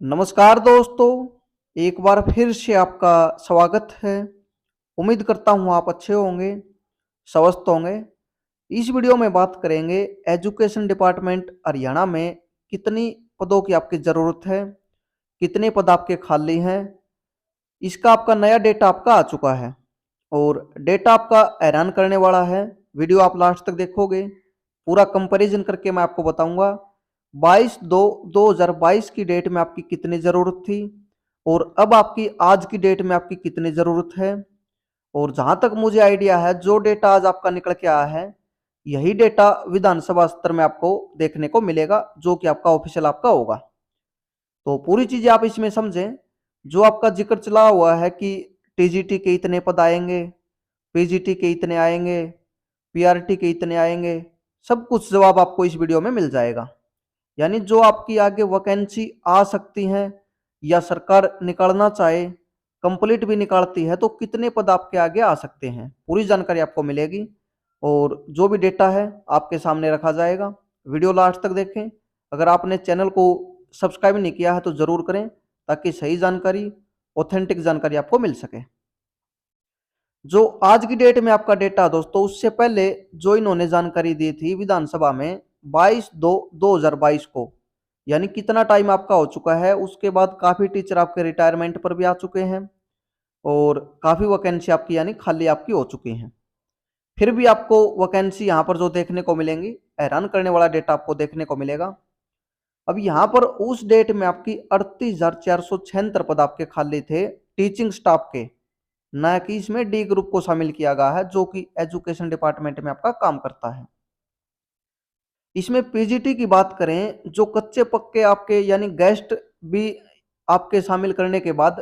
नमस्कार दोस्तों, एक बार फिर से आपका स्वागत है। उम्मीद करता हूँ आप अच्छे होंगे, स्वस्थ होंगे। इस वीडियो में बात करेंगे एजुकेशन डिपार्टमेंट हरियाणा में कितनी पदों की आपकी ज़रूरत है, कितने पद आपके खाली हैं। इसका आपका नया डेटा आपका आ चुका है और डेटा आपका हैरान करने वाला है। वीडियो आप लास्ट तक देखोगे, पूरा कंपैरिजन करके मैं आपको बताऊंगा 22/2/2022 की डेट में आपकी कितनी ज़रूरत थी और अब आपकी आज की डेट में आपकी कितनी ज़रूरत है। और जहां तक मुझे आइडिया है, जो डेटा आज आपका निकल के आया है, यही डेटा विधानसभा स्तर में आपको देखने को मिलेगा, जो कि आपका ऑफिशियल आपका होगा। तो पूरी चीजें आप इसमें समझें। जो आपका जिक्र चला हुआ है कि टीजीटी के इतने पद आएंगे, पीजीटी के इतने आएंगे, पीआरटी के इतने आएंगे, सब कुछ जवाब आपको इस वीडियो में मिल जाएगा। यानी जो आपकी आगे वैकेंसी आ सकती हैं या सरकार निकालना चाहे, कंप्लीट भी निकालती है, तो कितने पद आपके आगे आ सकते हैं, पूरी जानकारी आपको मिलेगी। और जो भी डेटा है आपके सामने रखा जाएगा। वीडियो लास्ट तक देखें। अगर आपने चैनल को सब्सक्राइब नहीं किया है तो ज़रूर करें, ताकि सही जानकारी, ऑथेंटिक जानकारी आपको मिल सके। जो आज की डेट में आपका डेटा दोस्तों, उससे पहले जो इन्होंने जानकारी दी थी विधानसभा में 22/2/2022 को, यानी कितना टाइम आपका हो चुका है। उसके बाद काफ़ी टीचर आपके रिटायरमेंट पर भी आ चुके हैं और काफ़ी वैकेंसी आपकी यानी खाली आपकी हो चुकी हैं। फिर भी आपको वैकेंसी यहाँ पर जो देखने को मिलेंगी, हैरान करने वाला डेटा आपको देखने को मिलेगा। अब यहाँ पर उस डेट में आपकी 38,476 पद आपके खाली थे टीचिंग स्टाफ के, ना कि इसमें डी ग्रुप को शामिल किया गया है, जो कि एजुकेशन डिपार्टमेंट में आपका काम करता है। इसमें पीजीटी की बात करें, जो कच्चे पक्के आपके यानी गेस्ट भी आपके शामिल करने के बाद,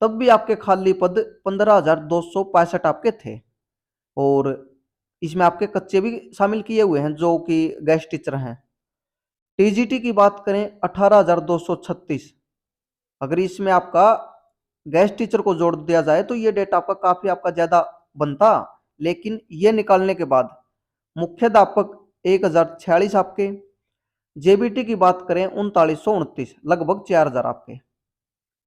तब भी आपके खाली पद 15,265 आपके थे। और इसमें आपके कच्चे भी शामिल किए हुए हैं, जो कि गेस्ट टीचर हैं। टीजीटी की बात करें 18,236। अगर इसमें आपका गेस्ट टीचर को जोड़ दिया जाए तो ये डेटा आपका काफ़ी आपका ज़्यादा बनता, लेकिन ये निकालने के बाद मुख्याध्यापक 1,046 आपके, जेबीटी की बात करें 3929, लगभग 4,000 आपके।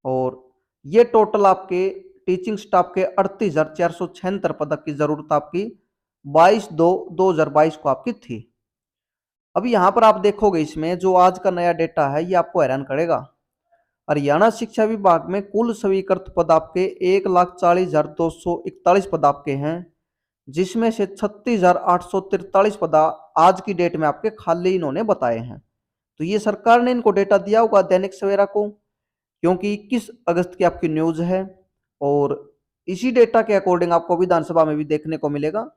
और ये टोटल आपके टीचिंग स्टाफ के 38,476 पद की ज़रूरत आपकी 22/2/2022 को आपकी थी। अब यहाँ पर आप देखोगे, इसमें जो आज का नया डेटा है ये आपको हैरान करेगा। हरियाणा शिक्षा विभाग में कुल स्वीकृत पद आपके 1,40,241 पद आपके हैं, जिसमें से 36,843 पद आज की डेट में आपके खाली इन्होंने बताए हैं। तो ये सरकार ने इनको डेटा दिया होगा दैनिक सवेरा को, क्योंकि 21 अगस्त की आपकी न्यूज़ है। और इसी डेटा के अकॉर्डिंग आपको विधानसभा में भी देखने को मिलेगा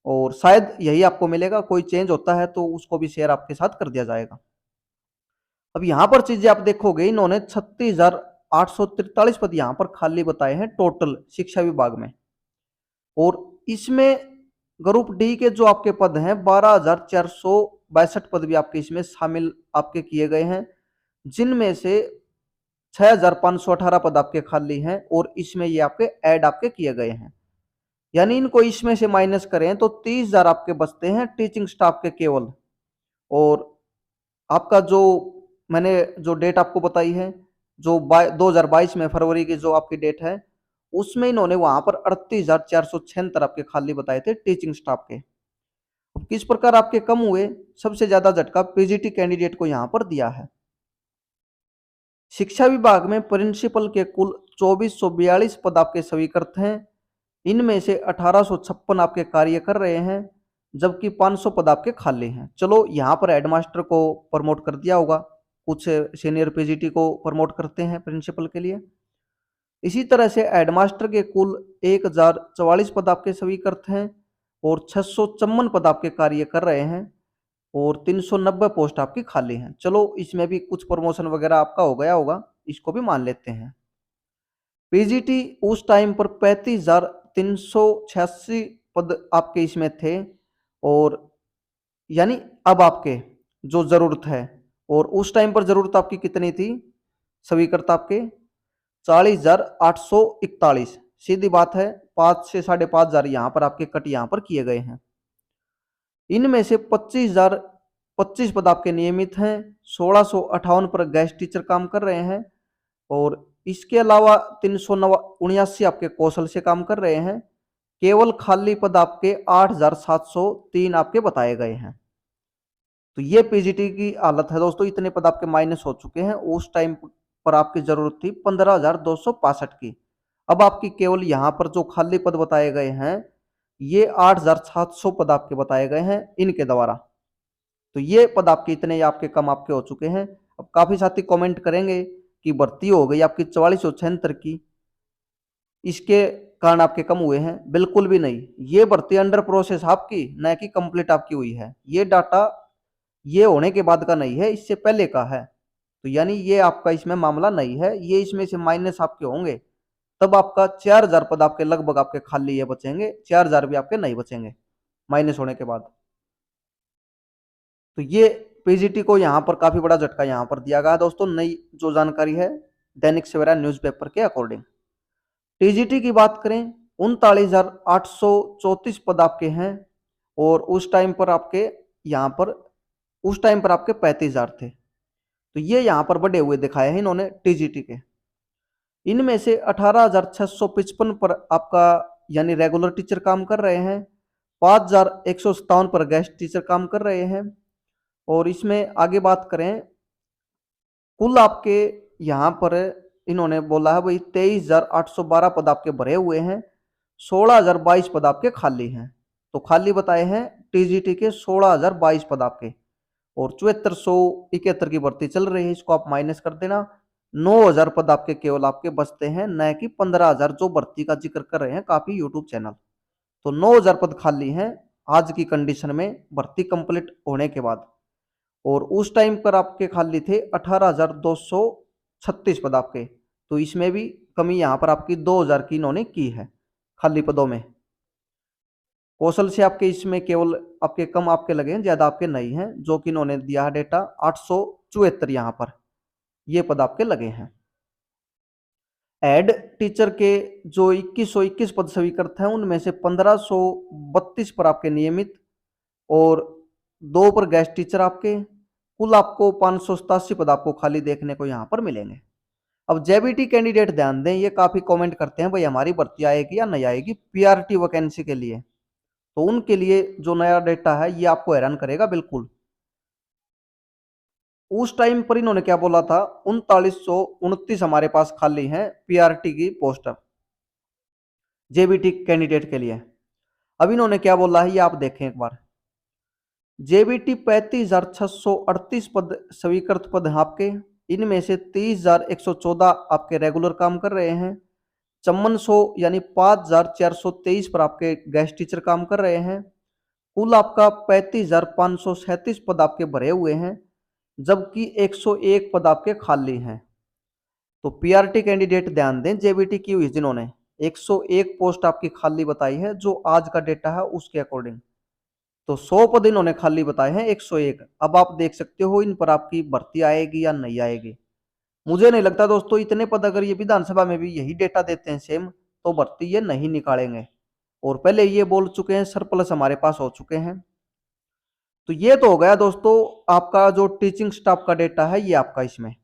और शायद यही आपको मिलेगा। कोई चेंज होता है तो उसको भी शेयर आपके साथ कर दिया जाएगा। अब यहाँ पर चीजें आप देखोगे, इन्होंने 36,843 पद यहाँ पर खाली बताए हैं टोटल शिक्षा विभाग में। और इसमें ग्रुप डी के जो आपके पद हैं 12,462 पद भी आपके इसमें शामिल आपके किए गए हैं, जिनमें से 6,518 पद आपके खाली हैं और इसमें ये आपके ऐड आपके किए गए हैं। यानी इनको इसमें से माइनस करें तो 30,000 आपके बचते हैं टीचिंग स्टाफ के केवल। और आपका जो मैंने जो डेट आपको बताई है, जो 2022 में फरवरी की जो आपकी डेट है, उसमें इन्होंने वहां पर 38,476 आपके खाली बताए थे टीचिंग स्टाफ के। अब किस प्रकार आपके कम हुए, सबसे ज्यादा झटका पीजीटी कैंडिडेट को यहां पर दिया है। शिक्षा विभाग में प्रिंसिपल के कुल 2,442 पद आपके स्वीकृत हैं, इनमें से 1,856 आपके कार्य कर रहे हैं, जबकि 500 पद आपके खाली हैं। चलो यहाँ पर हेडमास्टर को प्रमोट कर दिया होगा, कुछ सीनियर पीजीटी को प्रमोट करते हैं प्रिंसिपल के लिए। इसी तरह से हेडमास्टर के कुल 1,044 पद आपके स्वीकृत हैं और 654 पद आपके कार्य कर रहे हैं और 390 पोस्ट आपकी खाली हैं। चलो इसमें भी कुछ प्रमोशन वगैरह आपका हो गया होगा, इसको भी मान लेते हैं। पीजीटी उस टाइम पर 35,386 पद आपके इसमें थे और यानी अब आपके जो जरूरत है, और उस टाइम पर जरूरत आपकी कितनी थी, स्वीकृत आपके 40,841। सीधी बात है, 5 से 5,500 यहाँ पर आपके कट यहाँ पर किए गए हैं। इनमें से 25 पद आपके नियमित हैं, 1658 पर गेस्ट टीचर काम कर रहे हैं और इसके अलावा 379 आपके कौशल से काम कर रहे हैं। केवल खाली पद आपके 8703 आपके बताए गए हैं। तो ये पीजीटी की हालत है दोस्तों, इतने पद आपके माइनस हो चुके हैं। उस टाइम पर आपकी जरूरत थी 15,265 की। अब आपकी केवल यहाँ पर जो खाली पद बताए गए हैं ये 8,700 पद आपके बताए गए हैं इनके द्वारा। तो ये पद आपके इतने आपके कम आपके हो चुके हैं। अब काफी साथी कमेंट करेंगे कि भर्ती हो गई आपकी 4476 की, इसके कारण आपके कम हुए हैं। बिल्कुल भी नहीं, ये भर्ती अंडर प्रोसेस आपकी, न कि कंप्लीट आपकी हुई है। ये डाटा ये होने के बाद का नहीं है, इससे पहले का है। तो यानी ये आपका इसमें मामला नहीं है, ये इसमें से माइनस आपके होंगे तब आपका 4000 पद आपके लगभग आपके खाली ये बचेंगे, 4000 भी आपके नहीं बचेंगे माइनस होने के बाद। तो ये पीजीटी को यहाँ पर काफी बड़ा झटका यहाँ पर दिया गया दोस्तों। नई जो जानकारी है दैनिक सवेरा न्यूज़पेपर के अकॉर्डिंग। टीजीटी की बात करें 39,834 पद आपके हैं और उस टाइम पर आपके यहाँ पर उस टाइम पर आपके 35,000 थे। तो ये यहाँ पर बढ़े हुए दिखाए हैं इन्होंने टीजीटी के। इनमें से 18,655 पर आपका यानी रेगुलर टीचर काम कर रहे हैं, 5,157 पर गेस्ट टीचर काम कर रहे हैं। और इसमें आगे बात करें कुल आपके यहाँ पर इन्होंने बोला है भाई 23,812 पद आपके भरे हुए हैं, 16,022 पद आपके खाली हैं। तो खाली बताए हैं टीजीटी के 16,022 पद आपके और 7471 की भर्ती चल रही है, इसको आप माइनस कर देना। 9,000 पद आपके केवल आपके बचते हैं, न कि 15,000 जो भर्ती का जिक्र कर रहे हैं काफी यूट्यूब चैनल। तो 9,000 पद खाली हैं आज की कंडीशन में भर्ती कंप्लीट होने के बाद। और उस टाइम पर आपके खाली थे 18,236 पद आपके। तो इसमें भी कमी यहाँ पर आपकी 2,000 की इन्होंने की है खाली पदों में। कौशल से आपके इसमें केवल आपके कम आपके लगे हैं, ज्यादा आपके नहीं हैं। जो कि इन्होंने दिया है डेटा 874 यहाँ पर ये पद आपके लगे हैं। एड टीचर के जो 2121 पद स्वीकृत हैं उनमें से 1532 पर आपके नियमित और 2 पर गेस्ट टीचर आपके। कुल आपको 587 पद आपको खाली देखने को यहाँ पर मिलेंगे। अब जेबीटी कैंडिडेट ध्यान दें, ये काफी कमेंट करते हैं भाई हमारी भर्ती आएगी या नहीं आएगी पीआरटी वैकेंसी के लिए। तो उनके लिए जो नया डेटा है ये आपको हैरान करेगा बिल्कुल। उस टाइम पर इन्होंने क्या बोला था 3929 हमारे पास खाली हैं पीआरटी की पोस्टर जेबीटी कैंडिडेट के लिए। अब इन्होंने क्या बोला है ये आप देखें एक बार। जेबीटी 35,638 पद स्वीकृत पद हैं आपके, इनमें से 30,114 आपके रेगुलर काम कर रहे हैं, 5400 यानी 5,423 पर आपके गेस्ट टीचर काम कर रहे हैं। कुल आपका 35,537 पद आपके भरे हुए हैं, जबकि 101 पद आपके खाली हैं। तो पीआरटी कैंडिडेट ध्यान दें जेबीटी की हुई जिन्होंने 101 पोस्ट आपकी खाली बताई है जो आज का डेटा है उसके अकॉर्डिंग। तो 100 पद इन्होंने खाली बताए हैं 101। अब आप देख सकते हो इन पर आपकी भर्ती आएगी या नहीं आएगी। मुझे नहीं लगता दोस्तों इतने पद अगर ये विधानसभा में भी यही डेटा देते हैं सेम तो भर्ती ये नहीं निकालेंगे। और पहले ये बोल चुके हैं सरप्लस हमारे पास हो चुके हैं। तो ये तो हो गया दोस्तों आपका जो टीचिंग स्टाफ का डेटा है ये आपका इसमें।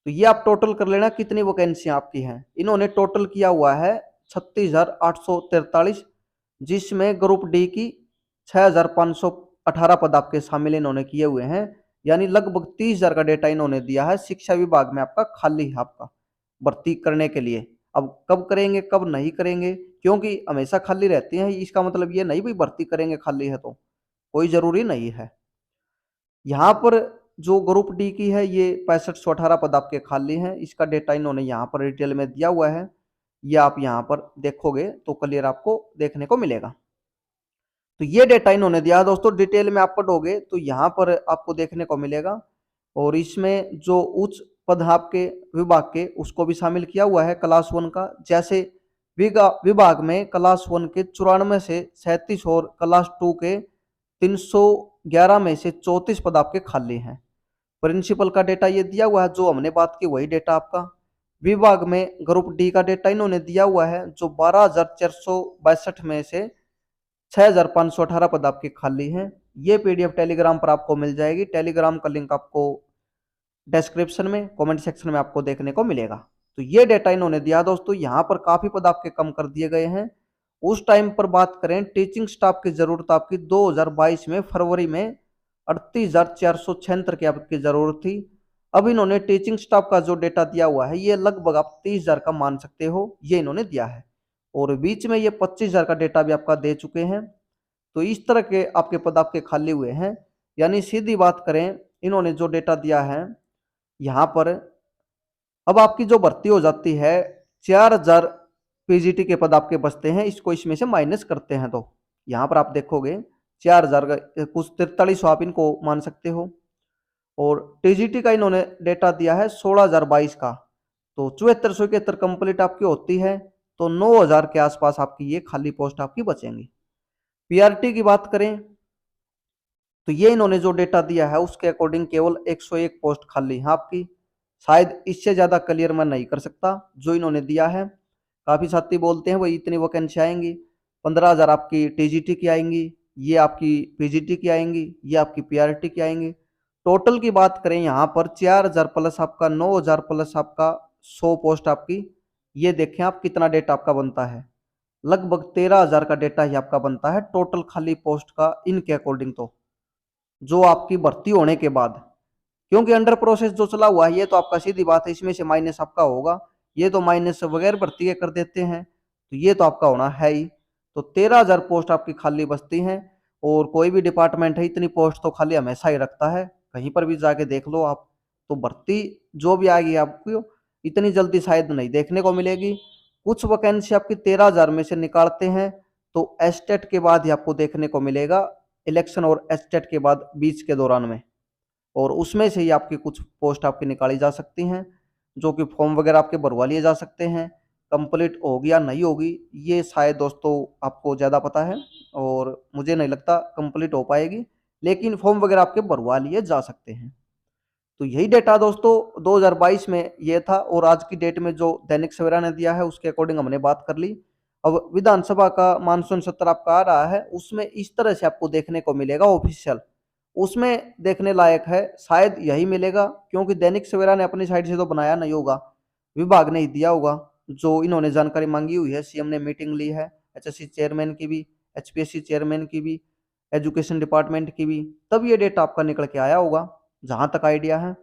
तो ये आप टोटल कर लेना कितनी वैकेंसियां आपकी हैं। इन्होंने टोटल किया हुआ है 36,843, जिसमें ग्रुप डी की 6,518 पद आपके शामिल इन्होंने किए हुए हैं। यानी लगभग 30,000 का डेटा इन्होंने दिया है शिक्षा विभाग में आपका खाली है आपका भर्ती करने के लिए। अब कब करेंगे कब नहीं करेंगे, क्योंकि हमेशा खाली रहती हैं, इसका मतलब ये नहीं भी भर्ती करेंगे खाली है तो कोई जरूरी नहीं है। यहाँ पर जो ग्रुप डी की है ये 6518 पद आपके खाली हैं, इसका डेटा इन्होंने यहाँ पर डिटेल में दिया हुआ है। ये आप यहाँ पर देखोगे तो क्लियर आपको देखने को मिलेगा। तो ये डेटा इन्होंने दिया दोस्तों, डिटेल में आप पढ़ोगे तो यहाँ पर आपको देखने को मिलेगा। और इसमें जो उच्च पद आपके विभाग के उसको भी शामिल किया हुआ है क्लास 1 का। जैसे विभाग में क्लास 1 के 94 से 37 और क्लास 2 के 311 में से 34 पद आपके खाली हैं। प्रिंसिपल का डेटा ये दिया हुआ है, जो हमने बात की वही डेटा आपका। विभाग में ग्रुप डी का डेटा इन्होंने दिया हुआ है, जो 12,462 में से 6,518 पद आपके खाली हैं। ये पीडीएफ टेलीग्राम पर आपको मिल जाएगी। टेलीग्राम का लिंक आपको डिस्क्रिप्शन में कमेंट सेक्शन में आपको देखने को मिलेगा। तो ये डेटा इन्होंने दिया दोस्तों। यहाँ पर काफी पद आपके कम कर दिए गए हैं। उस टाइम पर बात करें, टीचिंग स्टाफ की जरूरत आपकी 2022 में फरवरी में 38,476 की आपकी जरूरत थी। अब इन्होंने टीचिंग स्टाफ का जो डेटा दिया हुआ है ये लगभग आप 30,000 का मान सकते हो, ये इन्होंने दिया है। और बीच में ये 25,000 का डेटा भी आपका दे चुके हैं। तो इस तरह के आपके पद आपके खाली हुए हैं। यानी सीधी बात करें, इन्होंने जो डेटा दिया है यहाँ पर, अब आपकी जो भर्ती हो जाती है 4,000 पीजीटी के पद आपके बचते हैं। इसको इसमें से माइनस करते हैं तो यहाँ पर आप देखोगे 4,000 का कुछ 4300 आप इनको मान सकते हो। और टीजीटी का इन्होंने डेटा दिया है 16,022 का, तो 7471 कंप्लीट आपकी होती है। तो 9,000 के आसपास आपकी ये खाली पोस्ट आपकी बचेंगी। पीआरटी की बात करें तो ये इन्होंने जो डेटा दिया है उसके अकॉर्डिंग केवल 101 पोस्ट खाली है आपकी। शायद इससे ज्यादा क्लियर मैं नहीं कर सकता जो इन्होंने दिया है। काफी साथी बोलते हैं वही इतनी वैकेंसी आएंगी, 15,000 आपकी टीजीटी की आएंगी, ये आपकी पीजीटी की आएंगी, ये आपकी पीआरटी की आएंगी। टोटल की बात करें यहाँ पर 4,000 प्लस आपका 9,000 प्लस आपका 100 पोस्ट आपकी। ये देखें आप कितना डेटा आपका बनता है, लगभग 13,000 का डेटा ही आपका बनता है टोटल खाली पोस्ट का इनके अकॉर्डिंग। तो जो आपकी भर्ती होने के बाद, क्योंकि अंडर प्रोसेस जो चला हुआ है ये तो आपका सीधी बात है इसमें से माइनस आपका होगा। ये तो माइनस बगैर भर्ती के कर देते हैं, तो ये तो आपका होना है ही। तो 13,000 पोस्ट आपकी खाली बचती हैं। और कोई भी डिपार्टमेंट है इतनी पोस्ट तो खाली हमेशा ही रखता है, कहीं पर भी जाके देख लो आप। तो भर्ती जो भी आएगी आपको इतनी जल्दी शायद नहीं देखने को मिलेगी। कुछ वैकेंसी आपकी 13,000 में से निकालते हैं तो एस्टेट के बाद ही आपको देखने को मिलेगा, इलेक्शन और एस्टेट के बाद बीच के दौरान में। और उसमें से ही आपकी कुछ पोस्ट आपकी निकाली जा सकती हैं, जो कि फॉर्म वगैरह आपके भरवा लिए जा सकते हैं। कंप्लीट होगी या नहीं होगी ये शायद दोस्तों आपको ज़्यादा पता है, और मुझे नहीं लगता कंप्लीट हो पाएगी, लेकिन फॉर्म वगैरह आपके भरवा लिए जा सकते हैं। तो यही डेटा दोस्तों 2022 में ये था। और आज की डेट में जो दैनिक सवेरा ने दिया है उसके अकॉर्डिंग हमने बात कर ली। अब विधानसभा का मानसून सत्र आपका आ रहा है, उसमें इस तरह से आपको देखने को मिलेगा ऑफिशियल। उसमें देखने लायक है शायद यही मिलेगा, क्योंकि दैनिक सवेरा ने अपनी साइड से तो बनाया नहीं होगा, विभाग ने ही दिया होगा जो इन्होंने जानकारी मांगी हुई है। सीएम ने मीटिंग ली है एचएससी चेयरमैन की भी, एचपीएससी चेयरमैन की भी, एजुकेशन डिपार्टमेंट की भी, तब ये डेटा आपका निकल के आया होगा। जहां तक आइडिया है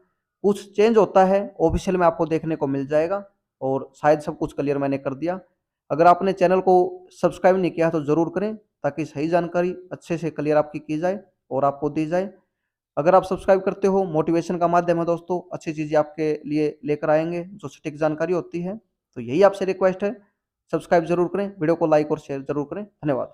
कुछ चेंज होता है ऑफिशियल में आपको देखने को मिल जाएगा। और शायद सब कुछ क्लियर मैंने कर दिया। अगर आपने चैनल को सब्सक्राइब नहीं किया तो जरूर करें, ताकि सही जानकारी अच्छे से क्लियर आपकी की जाए और आपको दी जाए। अगर आप सब्सक्राइब करते हो, मोटिवेशन का माध्यम है दोस्तों, अच्छी चीज़ें आपके लिए लेकर आएंगे जो सटीक जानकारी होती है। तो यही आपसे रिक्वेस्ट है, सब्सक्राइब जरूर करें, वीडियो को लाइक और शेयर जरूर करें। धन्यवाद।